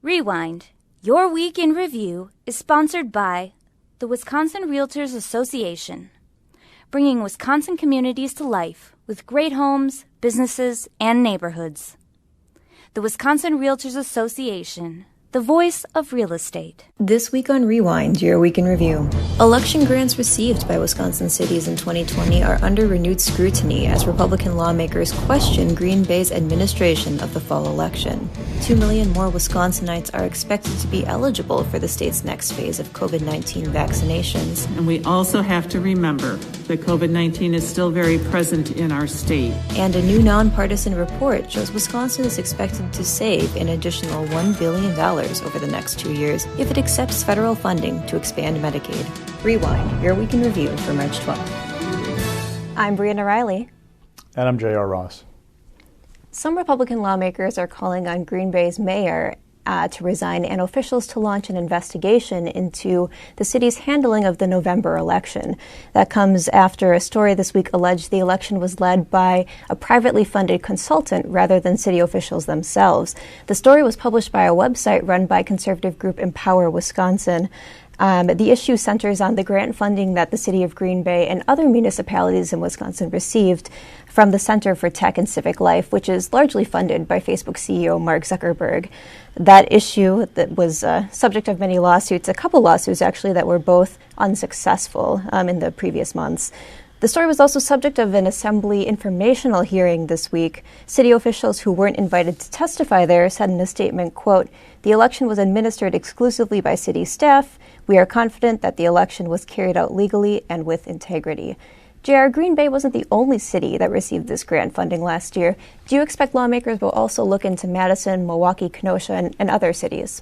Rewind, your week in review, is sponsored by the Wisconsin Realtors Association, bringing Wisconsin communities to life with great homes, businesses, and neighborhoods. The Wisconsin Realtors Association, the voice of real estate. This week on Rewind, your week in review. Election grants received by Wisconsin cities in 2020 are under renewed scrutiny as Republican lawmakers question Green Bay's administration of the fall election. 2 million more Wisconsinites are expected to be eligible for the state's next phase of COVID-19 vaccinations. And we also have to remember that COVID-19 is still very present in our state. And a new nonpartisan report shows Wisconsin is expected to save an additional $1 billion over the next 2 years if it accepts federal funding to expand Medicaid. Rewind, your week in review for March 12th. I'm Briana Reilly. And I'm J.R. Ross. Some Republican lawmakers are calling on Green Bay's mayor to resign and officials to launch an investigation into the city's handling of the November election. That comes after a story this week alleged the election was led by a privately funded consultant rather than city officials themselves. The story was published by a website run by conservative group Empower Wisconsin. The issue centers on the grant funding that the city of Green Bay and other municipalities in Wisconsin received from the Center for Tech and Civic Life, which is largely funded by Facebook CEO Mark Zuckerberg. That issue that was subject of many lawsuits, a couple lawsuits actually, that were both unsuccessful in the previous months. The story was also subject of an assembly informational hearing this week. City officials who weren't invited to testify there said in a statement, quote, "The election was administered exclusively by city staff. We are confident that the election was carried out legally and with integrity." J.R., Green Bay wasn't the only city that received this grant funding last year. Do you expect lawmakers will also look into Madison, Milwaukee, Kenosha, and other cities?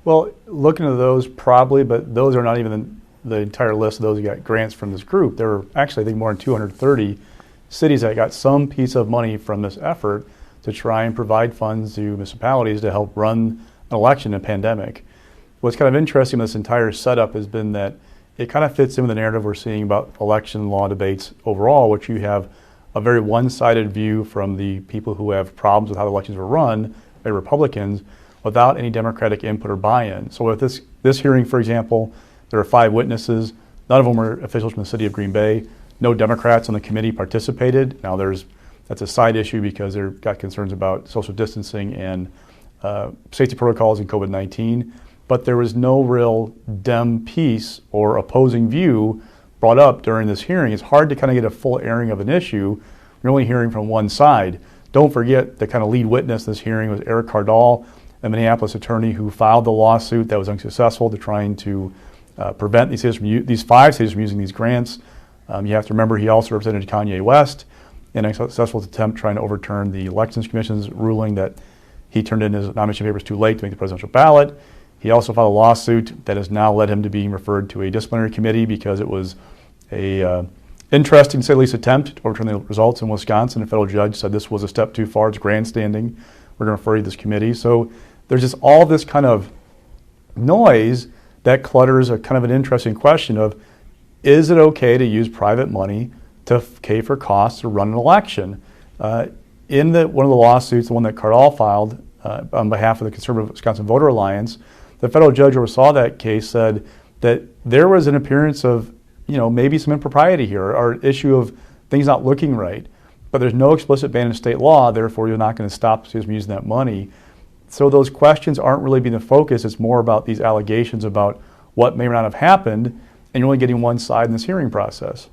Well, looking at those probably, but those are not even the entire list of those who got grants from this group. There were actually, I think, more than 230 cities that got some piece of money from this effort to try and provide funds to municipalities to help run an election in a pandemic. What's kind of interesting with this entire setup has been that it kind of fits in with the narrative we're seeing about election law debates overall, which you have a very one-sided view from the people who have problems with how the elections were run by Republicans without any Democratic input or buy-in. So with this hearing, for example, there are 5 witnesses. None of them were officials from the city of Green Bay. No Democrats on the committee participated. Now that's a side issue because they've got concerns about social distancing and safety protocols and COVID-19. But there was no real Dem piece or opposing view brought up during this hearing. It's hard to kind of get a full airing of an issue. You're only hearing from one side. Don't forget the kind of lead witness in this hearing was Eric Cardall, a Minneapolis attorney who filed the lawsuit that was unsuccessful to trying to prevent these 5 cities from using these grants. You have to remember he also represented Kanye West in an unsuccessful attempt trying to overturn the Elections Commission's ruling that he turned in his nomination papers too late to make the presidential ballot. He also filed a lawsuit that has now led him to being referred to a disciplinary committee because it was a interesting, to say the least, attempt to overturn the results in Wisconsin. A federal judge said this was a step too far. It's grandstanding. We're going to refer you to this committee. So there's just all this kind of noise that clutters a kind of an interesting question of, is it okay to use private money to pay for costs to run an election? In one of the lawsuits, the one that Cardall filed on behalf of the Conservative Wisconsin Voter Alliance, the federal judge who oversaw that case said that there was an appearance of, maybe some impropriety here or issue of things not looking right. But there's no explicit ban in state law, therefore you're not going to stop cities from using that money. So those questions aren't really being the focus. It's more about these allegations about what may or not have happened, and you're only getting one side in this hearing process.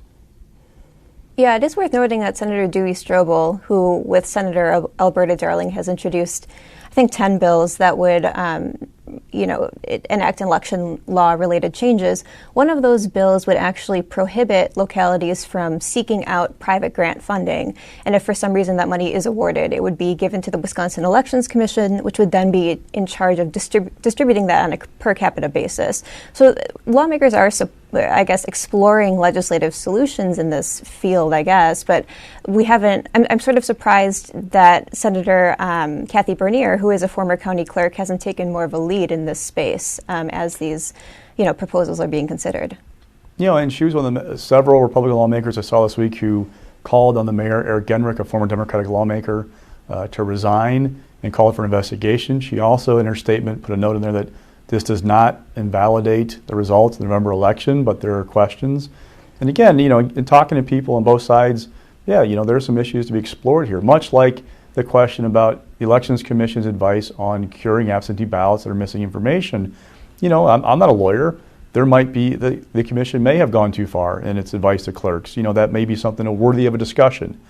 Yeah, it is worth noting that Senator Dewey Strobel, who with Senator Alberta Darling has introduced, I think, 10 bills that would enact election law-related changes. One of those bills would actually prohibit localities from seeking out private grant funding. And if for some reason that money is awarded, it would be given to the Wisconsin Elections Commission, which would then be in charge of distributing that on a per capita basis. So lawmakers are, exploring legislative solutions in this field, but we haven't. I'm sort of surprised that Senator Kathy Bernier, who is a former county clerk, hasn't taken more of a lead in this space as these, proposals are being considered. And she was one of the several Republican lawmakers I saw this week who called on the mayor, Eric Genrich, a former Democratic lawmaker, to resign. and called for an investigation. She also, in her statement, put a note in there that this does not invalidate the results of the November election, but there are questions. And again, in talking to people on both sides, there are some issues to be explored here, much like the question about the Elections Commission's advice on curing absentee ballots that are missing information. I'm not a lawyer. There might be, the commission may have gone too far in its advice to clerks. That may be something worthy of a discussion.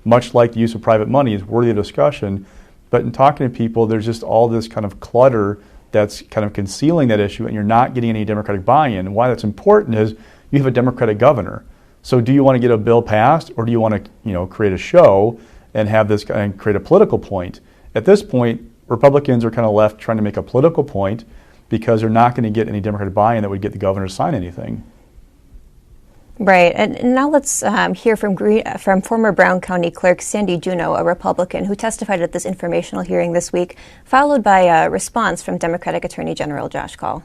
Much like the use of private money is worthy of discussion. But in talking to people, there's just all this kind of clutter that's kind of concealing that issue, and you're not getting any Democratic buy-in. And why that's important is you have a Democratic governor. So do you want to get a bill passed, or do you want to create a show and have this and create a political point? At this point, Republicans are kind of left trying to make a political point because they're not going to get any Democratic buy-in that would get the governor to sign anything. Right, and now let's hear from former Brown County Clerk Sandy Juneau, a Republican, who testified at this informational hearing this week, followed by a response from Democratic Attorney General Josh Kaul.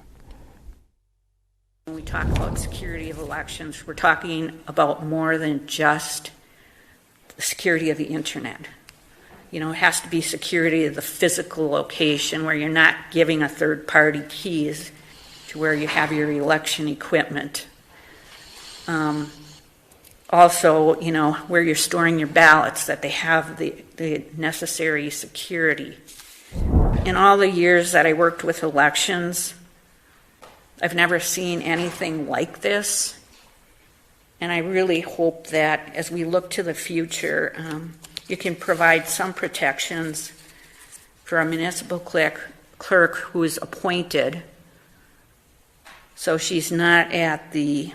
When we talk about security of elections, we're talking about more than just the security of the internet. It has to be security of the physical location where you're not giving a third party keys to where you have your election equipment. Also, where you're storing your ballots, that they have the necessary security. In all the years that I worked with elections, I've never seen anything like this. And I really hope that as we look to the future, you can provide some protections for a municipal clerk who is appointed, so she's not at the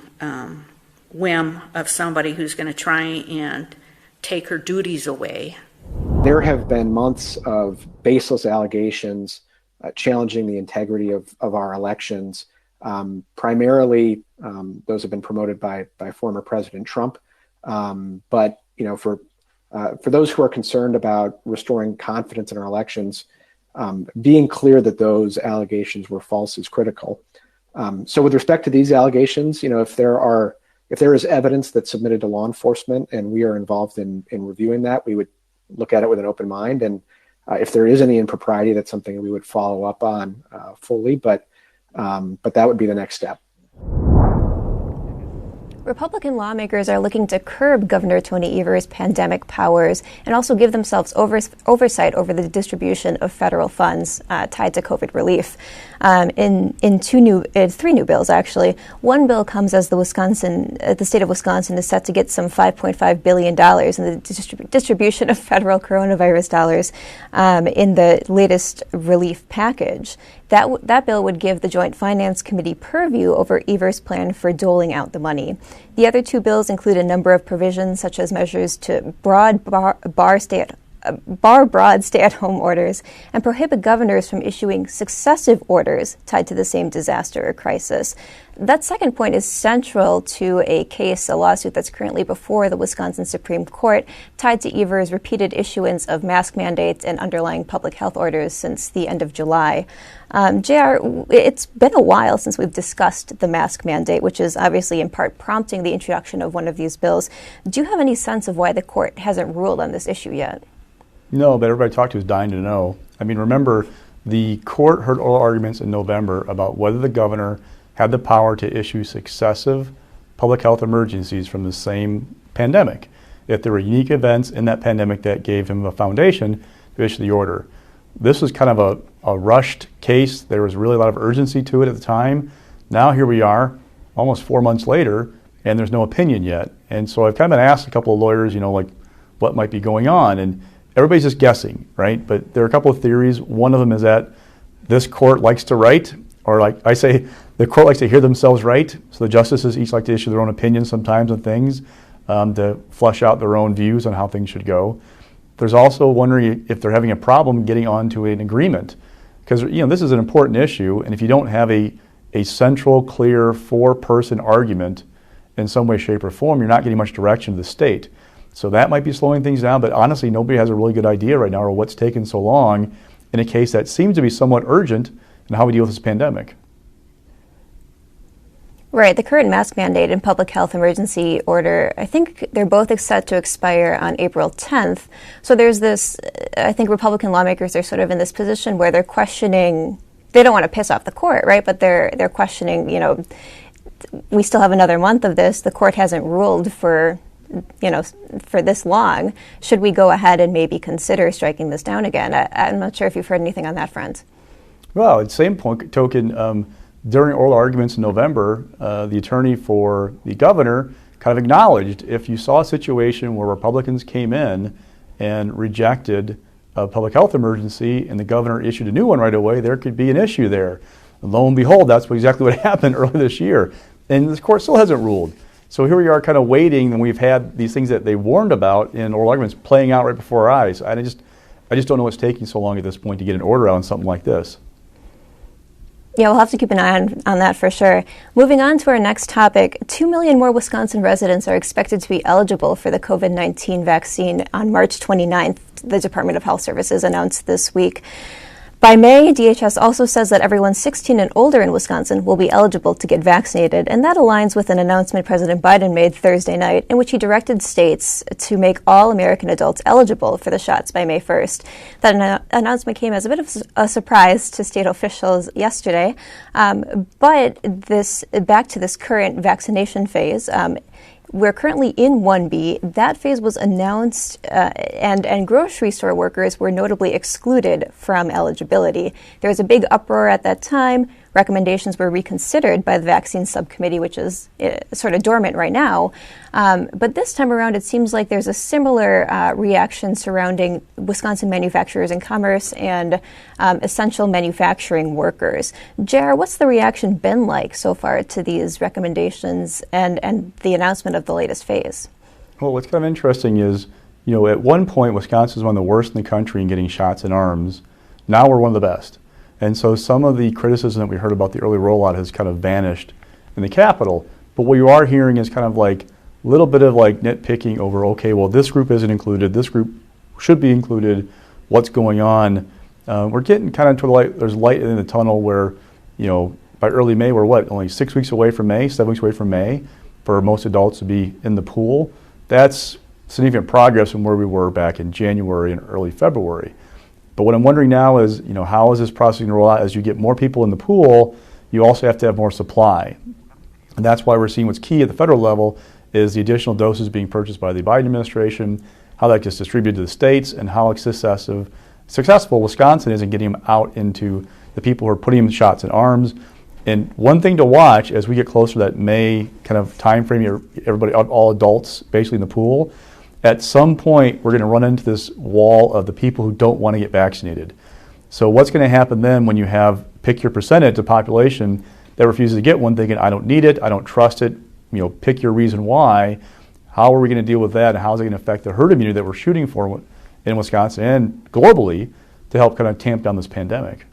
whim of somebody who's going to try and take her duties away. There have been months of baseless allegations challenging the integrity of our elections. Primarily, those have been promoted by former President Trump. But for those who are concerned about restoring confidence in our elections, being clear that those allegations were false is critical. So with respect to these allegations, if there is evidence that's submitted to law enforcement and we are involved in reviewing that, we would look at it with an open mind. And if there is any impropriety, that's something we would follow up on fully. But that would be the next step. Republican lawmakers are looking to curb Governor Tony Evers' pandemic powers and also give themselves oversight over the distribution of federal funds tied to COVID relief. In three new bills, actually. One bill comes as the state of Wisconsin is set to get some $5.5 billion in the distribution of federal coronavirus dollars in the latest relief package. That bill would give the Joint Finance Committee purview over Evers' plan for doling out the money. The other two bills include a number of provisions, such as measures to bar broad stay-at-home orders and prohibit governors from issuing successive orders tied to the same disaster or crisis. That second point is central to a lawsuit that's currently before the Wisconsin Supreme Court tied to Evers' repeated issuance of mask mandates and underlying public health orders since the end of July. JR, it's been a while since we've discussed the mask mandate, which is obviously in part prompting the introduction of one of these bills. Do you have any sense of why the court hasn't ruled on this issue yet? No, but everybody I talked to is dying to know. I mean, remember, the court heard oral arguments in November about whether the governor had the power to issue successive public health emergencies from the same pandemic, if there were unique events in that pandemic that gave him a foundation to issue the order. This was kind of a rushed case. There was really a lot of urgency to it at the time. Now here we are, almost 4 months later, and there's no opinion yet. And so I've kind of been asked a couple of lawyers, what might be going on, and everybody's just guessing, right? But there are a couple of theories. One of them is that this court likes to write, or like I say, the court likes to hear themselves write. So the justices each like to issue their own opinions sometimes on things to flesh out their own views on how things should go. There's also wondering if they're having a problem getting onto an agreement, because this is an important issue, and if you don't have a central, clear, four-person argument in some way, shape, or form, you're not getting much direction to the state. So that might be slowing things down, but honestly, nobody has a really good idea right now or what's taken so long in a case that seems to be somewhat urgent in how we deal with this pandemic. Right. The current mask mandate and public health emergency order, I think they're both set to expire on April 10th. So there's this, I think Republican lawmakers are sort of in this position where they're questioning, they don't want to piss off the court, right? But they're questioning, we still have another month of this. The court hasn't ruled for this long. Should we go ahead and maybe consider striking this down again? I'm not sure if you've heard anything on that front. Well, at the same token, during oral arguments in November, the attorney for the governor kind of acknowledged if you saw a situation where Republicans came in and rejected a public health emergency and the governor issued a new one right away, there could be an issue there. And lo and behold, that's exactly what happened earlier this year. And the court still hasn't ruled. So here we are kind of waiting, and we've had these things that they warned about in oral arguments playing out right before our eyes. I just don't know what's taking so long at this point to get an order out on something like this. Yeah, we'll have to keep an eye on that for sure. Moving on to our next topic, 2 million more Wisconsin residents are expected to be eligible for the COVID-19 vaccine on March 29th, the Department of Health Services announced this week. By May, DHS also says that everyone 16 and older in Wisconsin will be eligible to get vaccinated, and that aligns with an announcement President Biden made Thursday night in which he directed states to make all American adults eligible for the shots by May 1st. That announcement came as a bit of a surprise to state officials yesterday, but back to this current vaccination phase. We're currently in 1B. That phase was announced, and grocery store workers were notably excluded from eligibility. There was a big uproar at that time. Recommendations were reconsidered by the vaccine subcommittee, which is sort of dormant right now. But this time around, it seems like there's a similar reaction surrounding Wisconsin manufacturers and commerce and essential manufacturing workers. Jar, what's the reaction been like so far to these recommendations and the announcement of the latest phase? Well, what's kind of interesting is, at one point, Wisconsin was one of the worst in the country in getting shots in arms. Now we're one of the best. And so some of the criticism that we heard about the early rollout has kind of vanished in the Capitol. But what you are hearing is kind of like a little bit of like nitpicking over, okay, well, this group isn't included, this group should be included, what's going on. We're getting kind of to the light, there's light in the tunnel where, by early May, we're only 6 weeks away from May, 7 weeks away from May for most adults to be in the pool. That's significant progress from where we were back in January and early February. But what I'm wondering now is, how is this process going to roll out? As you get more people in the pool, you also have to have more supply. And that's why we're seeing what's key at the federal level is the additional doses being purchased by the Biden administration, how that gets distributed to the states, and how successful Wisconsin is in getting them out into the people who are putting them shots in arms. And one thing to watch as we get closer to that May kind of time frame, everybody, all adults basically in the pool, at some point, we're going to run into this wall of the people who don't want to get vaccinated. So what's going to happen then when you have, pick your percentage of population that refuses to get one, thinking, I don't need it, I don't trust it, pick your reason why. How are we going to deal with that, and how is it going to affect the herd immunity that we're shooting for in Wisconsin and globally to help kind of tamp down this pandemic?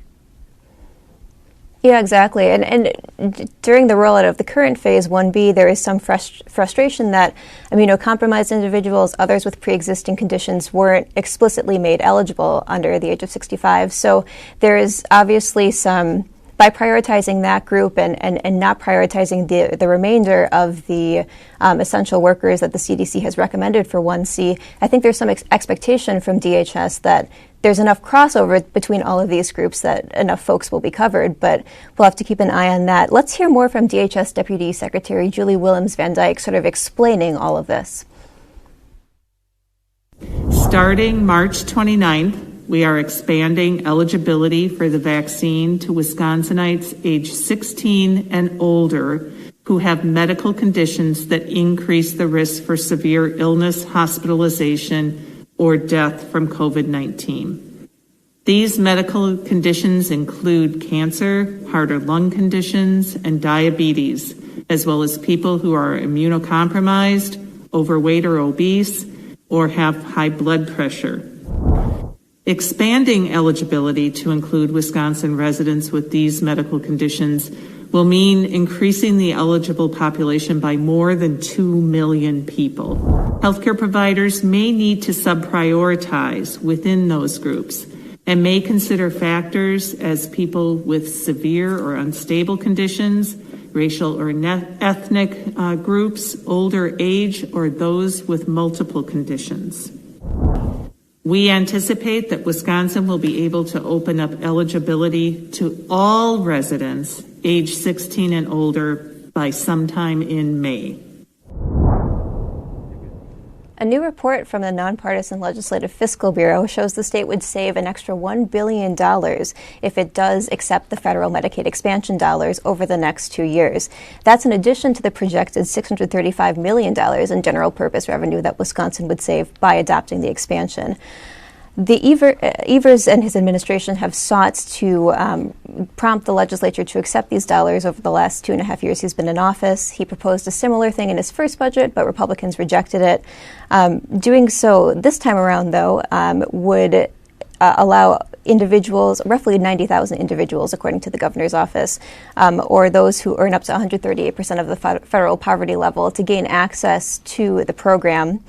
Yeah, exactly. And during the rollout of the current phase 1B, there is some frustration that immunocompromised individuals, others with pre-existing conditions, weren't explicitly made eligible under the age of 65. So there is obviously some, by prioritizing that group and not prioritizing the remainder of the essential workers that the CDC has recommended for 1C, I think there's some expectation from DHS that there's enough crossover between all of these groups that enough folks will be covered, but we'll have to keep an eye on that. Let's hear more from DHS Deputy Secretary Julie Willems-Van Dyke sort of explaining all of this. Starting March 29th, we are expanding eligibility for the vaccine to Wisconsinites age 16 and older who have medical conditions that increase the risk for severe illness, hospitalization, or death from COVID-19. These medical conditions include cancer, heart or lung conditions, and diabetes, as well as people who are immunocompromised, overweight or obese, or have high blood pressure. Expanding eligibility to include Wisconsin residents with these medical conditions will mean increasing the eligible population by more than 2 million people. Healthcare providers may need to subprioritize within those groups and may consider factors as people with severe or unstable conditions, racial or ethnic groups, older age, or those with multiple conditions. We anticipate that Wisconsin will be able to open up eligibility to all residents age 16 and older by sometime in May. A new report from the Nonpartisan Legislative Fiscal Bureau shows the state would save an extra $1 billion if it does accept the federal Medicaid expansion dollars over the next 2 years. That's in addition to the projected $635 million in general purpose revenue that Wisconsin would save by adopting the expansion. Evers and his administration have sought to prompt the legislature to accept these dollars over the last 2.5 years he's been in office. He proposed a similar thing in his first budget, but Republicans rejected it. Doing so this time around, though, would allow individuals, roughly 90,000 individuals, according to the governor's office, or those who earn up to 138% of the federal poverty level, to gain access to the program.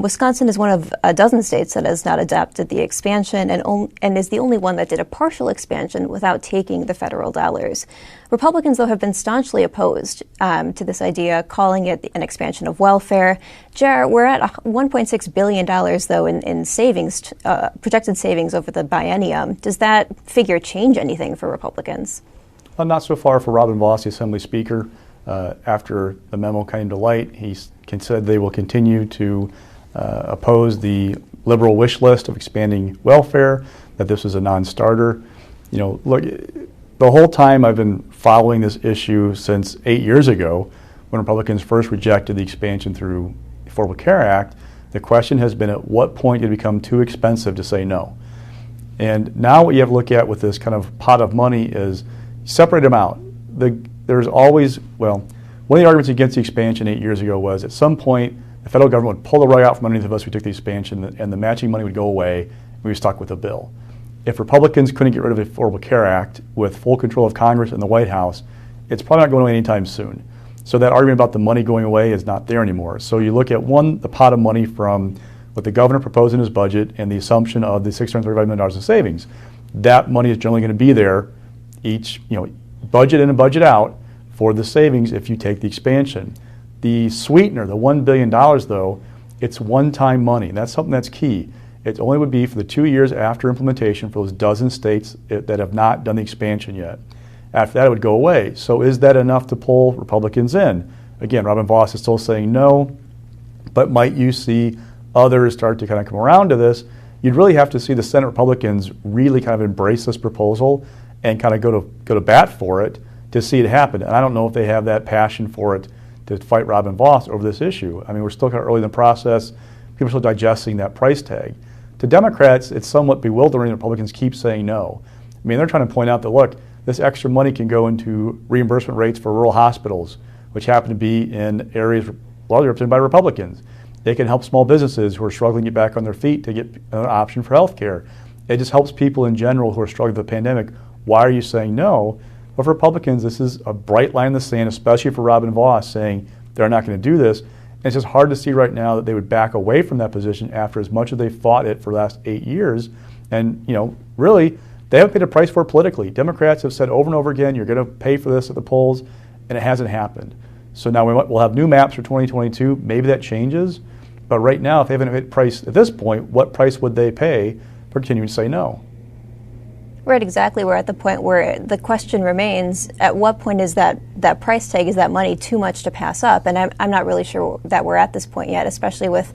Wisconsin is one of a dozen states that has not adopted the expansion and is the only one that did a partial expansion without taking the federal dollars. Republicans, though, have been staunchly opposed to this idea, calling it an expansion of welfare. Jar, we're at $1.6 billion, though, in savings, projected savings over the biennium. Does that figure change anything for Republicans? Not so far for Robin Vos, the Assembly Speaker. After the memo came to light, he said they will continue to oppose the liberal wish list of expanding welfare, that this is a non-starter. You know, look, the whole time I've been following this issue since 8 years ago, when Republicans first rejected the expansion through the Affordable Care Act, the question has been, at what point did it become too expensive to say no? And now what you have to look at with this kind of pot of money is separate them out. There's always, well, one of the arguments against the expansion 8 years ago was at some point the federal government would pull the rug out from underneath of us. We took the expansion, and the matching money would go away, and we were stuck with a bill. If Republicans couldn't get rid of the Affordable Care Act with full control of Congress and the White House, it's probably not going away anytime soon. So that argument about the money going away is not there anymore. So you look at, one, the pot of money from what the governor proposed in his budget and the assumption of the $635 million in savings. That money is generally going to be there each, budget in and budget out for the savings if you take the expansion. The sweetener, the $1 billion, though, it's one-time money. And that's something that's key. It only would be for the 2 years after implementation for those dozen states that have not done the expansion yet. After that, it would go away. So is that enough to pull Republicans in? Again, Robin Vos is still saying no, but might you see others start to kind of come around to this? You'd really have to see the Senate Republicans really kind of embrace this proposal and kind of go to bat for it to see it happen. And I don't know if they have that passion for it to fight Robin Vos over this issue. I mean, we're still kind of early in the process. People are still digesting that price tag. To Democrats, it's somewhat bewildering that Republicans keep saying no. I mean, they're trying to point out that, look, this extra money can go into reimbursement rates for rural hospitals, which happen to be in areas largely represented by Republicans. It can help small businesses who are struggling to get back on their feet to get an option for health care. It just helps people in general who are struggling with the pandemic. Why are you saying no? But for Republicans, this is a bright line in the sand, especially for Robin Vos saying they're not going to do this. And it's just hard to see right now that they would back away from that position after as much as they fought it for the last 8 years. And, really, they haven't paid a price for it politically. Democrats have said over and over again, you're going to pay for this at the polls, and it hasn't happened. So now we'll have new maps for 2022. Maybe that changes. But right now, if they haven't paid a price at this point, what price would they pay for continuing to say no? Right, exactly. We're at the point where the question remains, at what point is that price tag, is that money too much to pass up? And I'm not really sure that we're at this point yet, especially with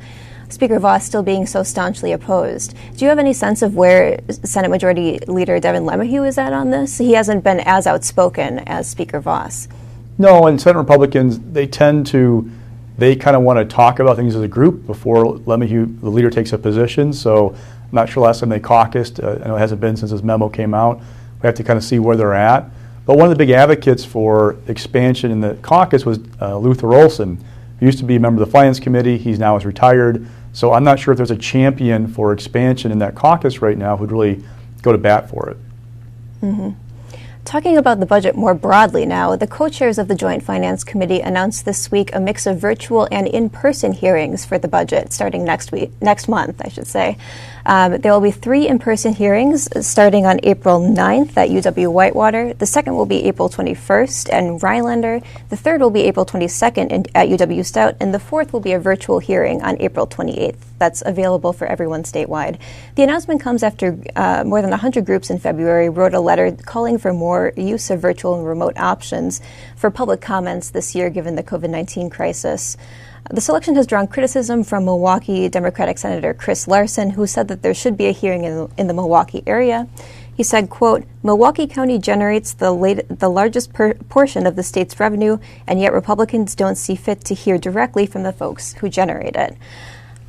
Speaker Vos still being so staunchly opposed. Do you have any sense of where Senate Majority Leader Devin LeMahieu is at on this? He hasn't been as outspoken as Speaker Vos. No, and Senate Republicans, they kind of want to talk about things as a group before LeMahieu, the leader, takes a position. So I'm not sure last time they caucused. I know it hasn't been since this memo came out. We have to kind of see where they're at. But one of the big advocates for expansion in the caucus was Luther Olson, who used to be a member of the Finance Committee. He's now retired. So I'm not sure if there's a champion for expansion in that caucus right now who'd really go to bat for it. Mm-hmm. Talking about the budget more broadly now, the co-chairs of the Joint Finance Committee announced this week a mix of virtual and in-person hearings for the budget starting next month, I should say. There will be 3 in-person hearings starting on April 9th at UW-Whitewater. The second will be April 21st in Rhinelander. The third will be April 22nd at UW-Stout. And the fourth will be a virtual hearing on April 28th. That's available for everyone statewide. The announcement comes after more than 100 groups in February wrote a letter calling for more use of virtual and remote options for public comments this year given the COVID-19 crisis. The selection has drawn criticism from Milwaukee Democratic Senator Chris Larson, who said that there should be a hearing in the Milwaukee area. He said, quote, "Milwaukee County generates the largest portion of the state's revenue, and yet Republicans don't see fit to hear directly from the folks who generate it."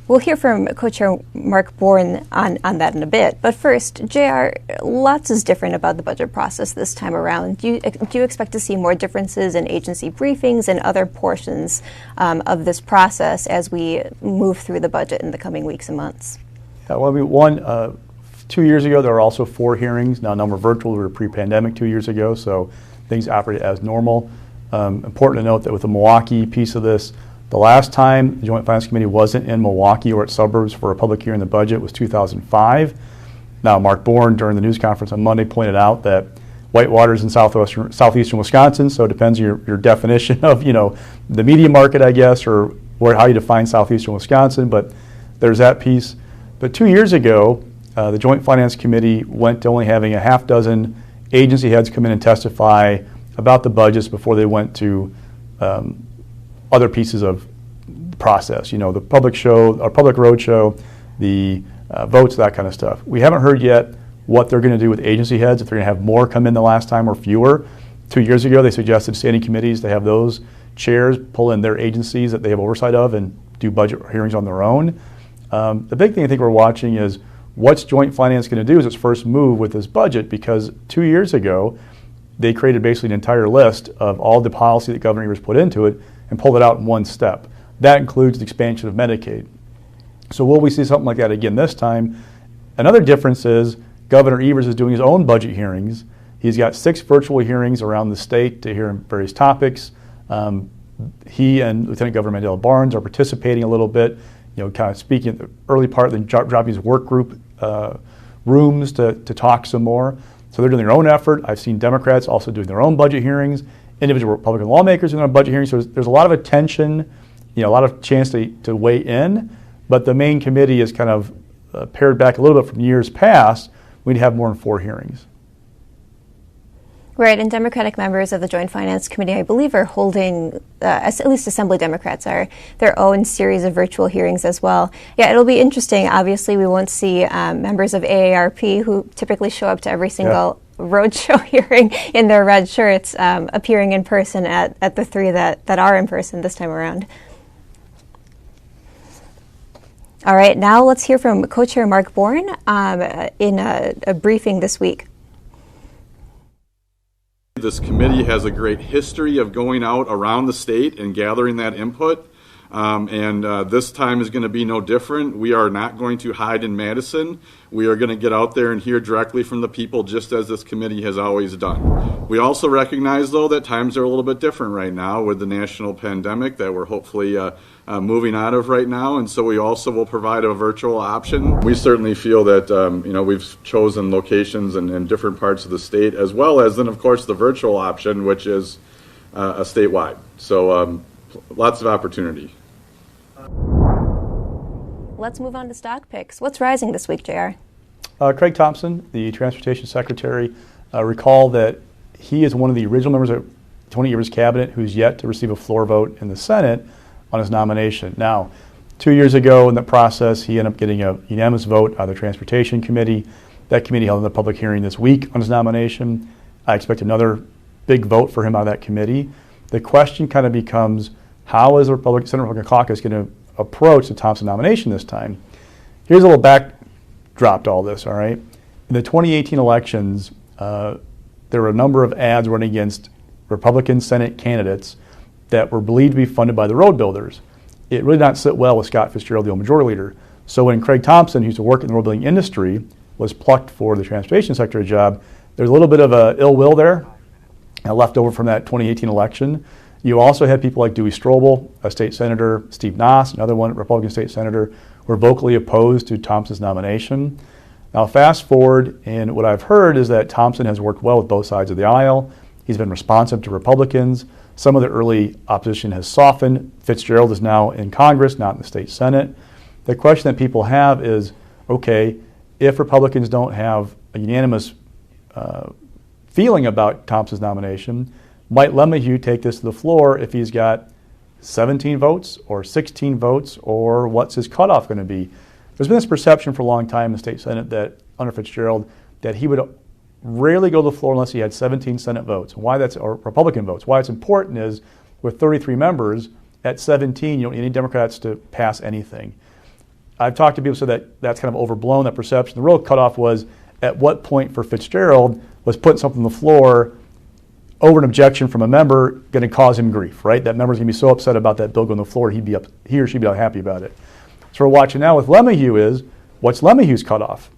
We'll hear from Co-Chair Mark Bourne on that in a bit. But first, JR, lots is different about the budget process this time around. Do you expect to see more differences in agency briefings and other portions of this process as we move through the budget in the coming weeks and months? Yeah, well, I mean, 2 years ago, there were also 4 hearings. Now, none were virtual. We were pre-pandemic 2 years ago, so things operated as normal. Important to note that with the Milwaukee piece of this, the last time the Joint Finance Committee wasn't in Milwaukee or its suburbs for a public hearing on the budget was 2005. Now, Mark Bourne, during the news conference on Monday, pointed out that Whitewater's in southeastern Wisconsin, so it depends on your definition of, the media market, I guess, or how you define southeastern Wisconsin, but there's that piece. But 2 years ago, the Joint Finance Committee went to only having a half dozen agency heads come in and testify about the budgets before they went to other pieces of the process, the public show, or public roadshow, the votes, that kind of stuff. We haven't heard yet what they're going to do with agency heads, if they're going to have more come in the last time or fewer. 2 years ago, they suggested standing committees to have those chairs pull in their agencies that they have oversight of and do budget hearings on their own. The big thing I think we're watching is what's Joint Finance going to do as its first move with this budget, because 2 years ago, they created basically an entire list of all the policy that Governor Evers put into it and pulled it out in one step. That includes the expansion of Medicaid. So will we see something like that again this time? Another difference is Governor Evers is doing his own budget hearings. He's got 6 virtual hearings around the state to hear various topics. He and Lieutenant Governor Mandela Barnes are participating a little bit, kind of speaking at the early part, then dropping his work group rooms to talk some more. So they're doing their own effort. I've seen Democrats also doing their own budget hearings, individual Republican lawmakers doing their budget hearings. So there's a lot of attention, a lot of chance to weigh in, but the main committee is kind of pared back a little bit from years past. We'd have more than 4 hearings. Right, and Democratic members of the Joint Finance Committee, I believe, are holding, at least Assembly Democrats are, their own series of virtual hearings as well. Yeah, it'll be interesting. Obviously, we won't see members of AARP, who typically show up to every single roadshow hearing in their red shirts, appearing in person at the 3 that are in person this time around. All right, now let's hear from Co-Chair Mark Bourne in a briefing this week. This committee has a great history of going out around the state and gathering that input, and this time is going to be no different. We are not going to hide in Madison. We are going to get out there and hear directly from the people, just as this committee has always done. We also recognize, though, that times are a little bit different right now with the national pandemic that we're hopefully moving out of right now, and so we also will provide a virtual option. We certainly feel that we've chosen locations in different parts of the state, as well as then, of course, the virtual option, which is a statewide. So lots of opportunity. Let's move on to stock picks. What's rising this week, JR? Craig Thompson, the Transportation Secretary, recall that he is one of the original members of Tony Evers' cabinet who's yet to receive a floor vote in the Senate on his nomination. Now, 2 years ago in the process, he ended up getting a unanimous vote out of the Transportation Committee. That committee held a public hearing this week on his nomination. I expect another big vote for him out of that committee. The question kind of becomes, how is the Senate Republican caucus going to approach the Thompson nomination this time? Here's a little backdrop to all this, all right? In the 2018 elections, there were a number of ads running against Republican Senate candidates that were believed to be funded by the road builders. It really did not sit well with Scott Fitzgerald, the old majority leader. So when Craig Thompson, who used to work in the road building industry, was plucked for the transportation secretary job, There's a little bit of ill will there left over from that 2018 election. You also had people like Dewey Strobel, a state senator, Steve Noss, another one, Republican state senator, who were vocally opposed to Thompson's nomination. Now, fast forward, and what I've heard is that Thompson has worked well with both sides of the aisle. He's been responsive to Republicans. Some of the early opposition has softened. Fitzgerald is now in Congress, not in the state Senate. The question that people have is, okay, if Republicans don't have a unanimous feeling about Thompson's nomination, might LeMahieu take this to the floor if he's got 17 votes or 16 votes, or what's his cutoff going to be? There's been this perception for a long time in the state Senate that under Fitzgerald that he would rarely go to the floor unless he had 17 Senate votes. Why that's, or Republican votes. Why it's important is with 33 members, at 17 you don't need any Democrats to pass anything. I've talked to people who said that that's kind of overblown, that perception. The real cutoff was at what point for Fitzgerald was putting something on the floor over an objection from a member going to cause him grief, right? That member's going to be so upset about that bill going on the floor, he or she'd be unhappy about it. So we're watching now with LeMahieu is, what's LeMahieu's cutoff?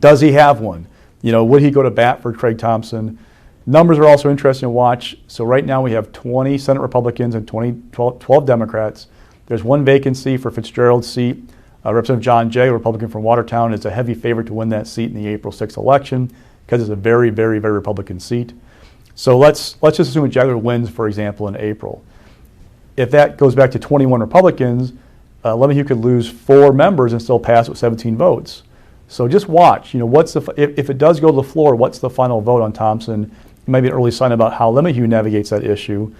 Does he have one? You know, would he go to bat for Craig Thompson? Numbers are also interesting to watch. So right now we have 20 Senate Republicans and 12 Democrats. There's one vacancy for Fitzgerald's seat. Representative John Jay, a Republican from Watertown, is a heavy favorite to win that seat in the April 6th election because it's a very, very, very Republican seat. So let's just assume that Jagler wins, for example, in April. If that goes back to 21 Republicans, LeMahieu could lose 4 members and still pass with 17 votes. So just watch. You know, what's the if it does go to the floor, what's the final vote on Thompson? It might be an early sign about how LeMahieu navigates that issue.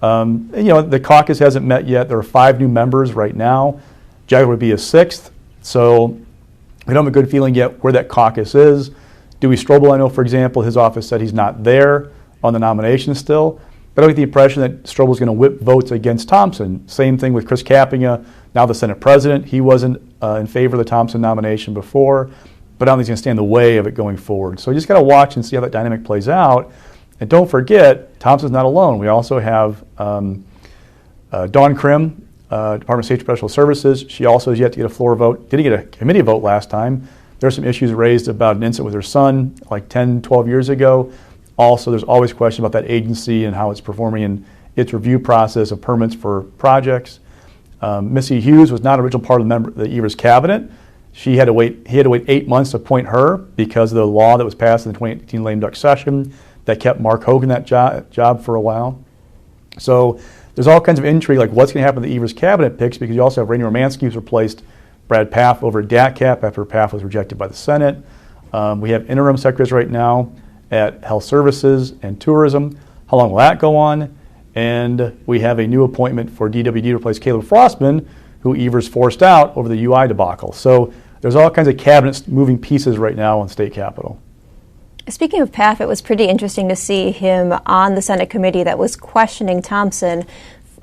And, you know, the caucus hasn't met yet. There are 5 new members right now. Jagler would be a 6th. So we don't have a good feeling yet where that caucus is. Dewey Strobel, I know, for example, his office said he's not there on the nomination still. But I get the impression that Strobel's going to whip votes against Thompson. Same thing with Chris Kapinger, now the Senate president. He wasn't in favor of the Thompson nomination before, but I don't think he's going to stand in the way of it going forward. So you just got to watch and see how that dynamic plays out. And don't forget, Thompson's not alone. We also have Dawn Krim, Department of Safety and Special Services. She also has yet to get a floor vote. Didn't get a committee vote last time. There are some issues raised about an incident with her son like 10, 12 years ago. Also, there's always questions about that agency and how it's performing in its review process of permits for projects. Missy Hughes was not an original part of the Evers cabinet. He had to wait 8 months to appoint her because of the law that was passed in the 2018 lame duck session that kept Mark Hogan that job for a while. So there's all kinds of intrigue, like what's going to happen to the Evers cabinet picks, because you also have Rainey Romansky, who's replaced Brad Pfaff over at DATCAP after Pfaff was rejected by the Senate. We have interim secretaries right now at Health Services and Tourism. How long will that go on? And we have a new appointment for DWD to replace Caleb Frostman, who Evers forced out over the UI debacle. So there's all kinds of cabinet moving pieces right now on state capitol. Speaking of Pfaff, it was pretty interesting to see him on the Senate committee that was questioning Thompson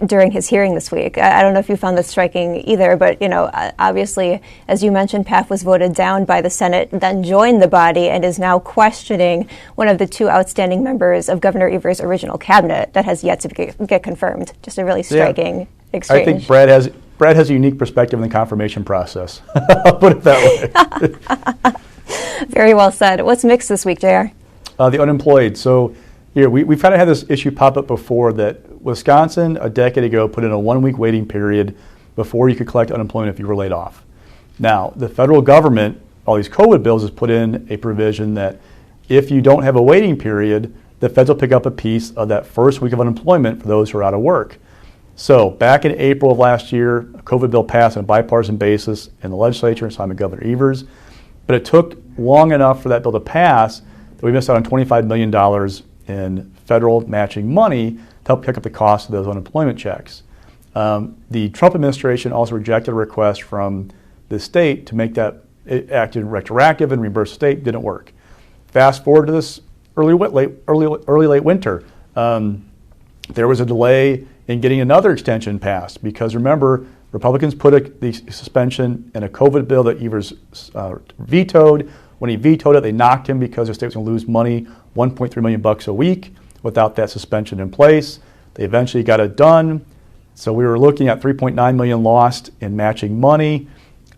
during his hearing this week. I don't know if you found that striking either, but, you know, obviously, as you mentioned, Pfaff was voted down by the Senate, then joined the body, and is now questioning one of the 2 outstanding members of Governor Evers' original cabinet that has yet to get confirmed. Just a really striking exchange. I think Brad has a unique perspective in the confirmation process. I'll put it that way. Very well said. What's mixed this week, JR? The unemployed. So here, we've kind of had this issue pop up before that Wisconsin, a decade ago, put in a 1-week waiting period before you could collect unemployment if you were laid off. Now, the federal government, all these COVID bills, has put in a provision that if you don't have a waiting period, the feds will pick up a piece of that first week of unemployment for those who are out of work. So back in April of last year, a COVID bill passed on a bipartisan basis in the legislature and signed by Governor Evers. But it took long enough for that bill to pass that we missed out on $25 million in federal matching money to help pick up the cost of those unemployment checks. The Trump administration also rejected a request from the state to make that act retroactive and reimburse the state. Didn't work. Fast forward to this early late winter. There was a delay in getting another extension passed because, remember, Republicans put the suspension in a COVID bill that Evers vetoed. When he vetoed it, they knocked him because the state was going to lose money, $1.3 million a week, without that suspension in place. They eventually got it done. So we were looking at $3.9 million lost in matching money.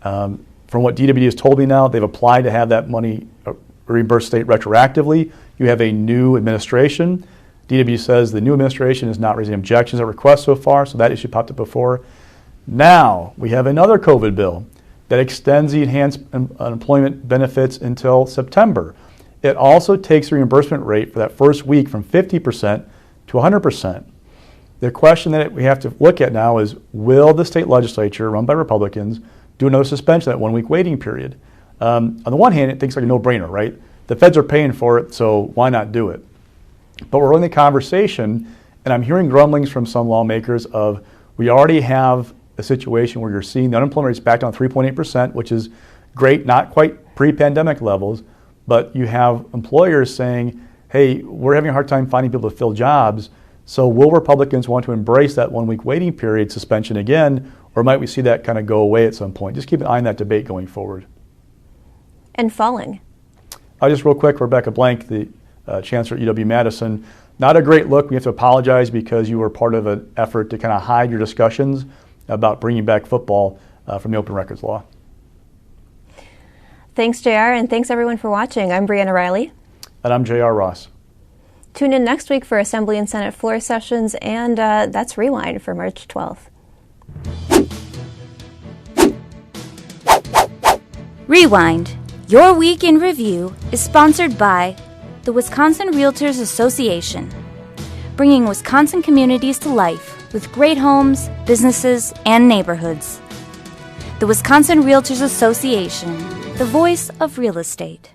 From what DWD has told me now, they've applied to have that money reimburse state retroactively. You have a new administration. DW says the new administration is not raising objections or requests so far, so that issue popped up before. Now, we have another COVID bill that extends the enhanced unemployment benefits until September. It also takes the reimbursement rate for that first week from 50% to 100%. The question that we have to look at now is, will the state legislature, run by Republicans, do another suspension of that 1 week waiting period? On the one hand, it thinks like a no-brainer, right? The feds are paying for it, so why not do it? But we're in the conversation, and I'm hearing grumblings from some lawmakers of, we already have a situation where you're seeing the unemployment rate's back down 3.8%, which is great, not quite pre-pandemic levels, but you have employers saying, hey, we're having a hard time finding people to fill jobs, so will Republicans want to embrace that 1 week waiting period suspension again, or might we see that kind of go away at some point? Just keep an eye on that debate going forward. And falling. Just real quick, Rebecca Blank, the Chancellor at UW-Madison, not a great look. We have to apologize because you were part of an effort to kind of hide your discussions about bringing back football from the open records law. Thanks, JR, and thanks everyone for watching. I'm Briana Reilly. And I'm JR Ross. Tune in next week for Assembly and Senate floor sessions, and that's Rewind for March 12th. Rewind, your week in review, is sponsored by the Wisconsin Realtors Association, bringing Wisconsin communities to life with great homes, businesses, and neighborhoods. The Wisconsin Realtors Association, the voice of real estate.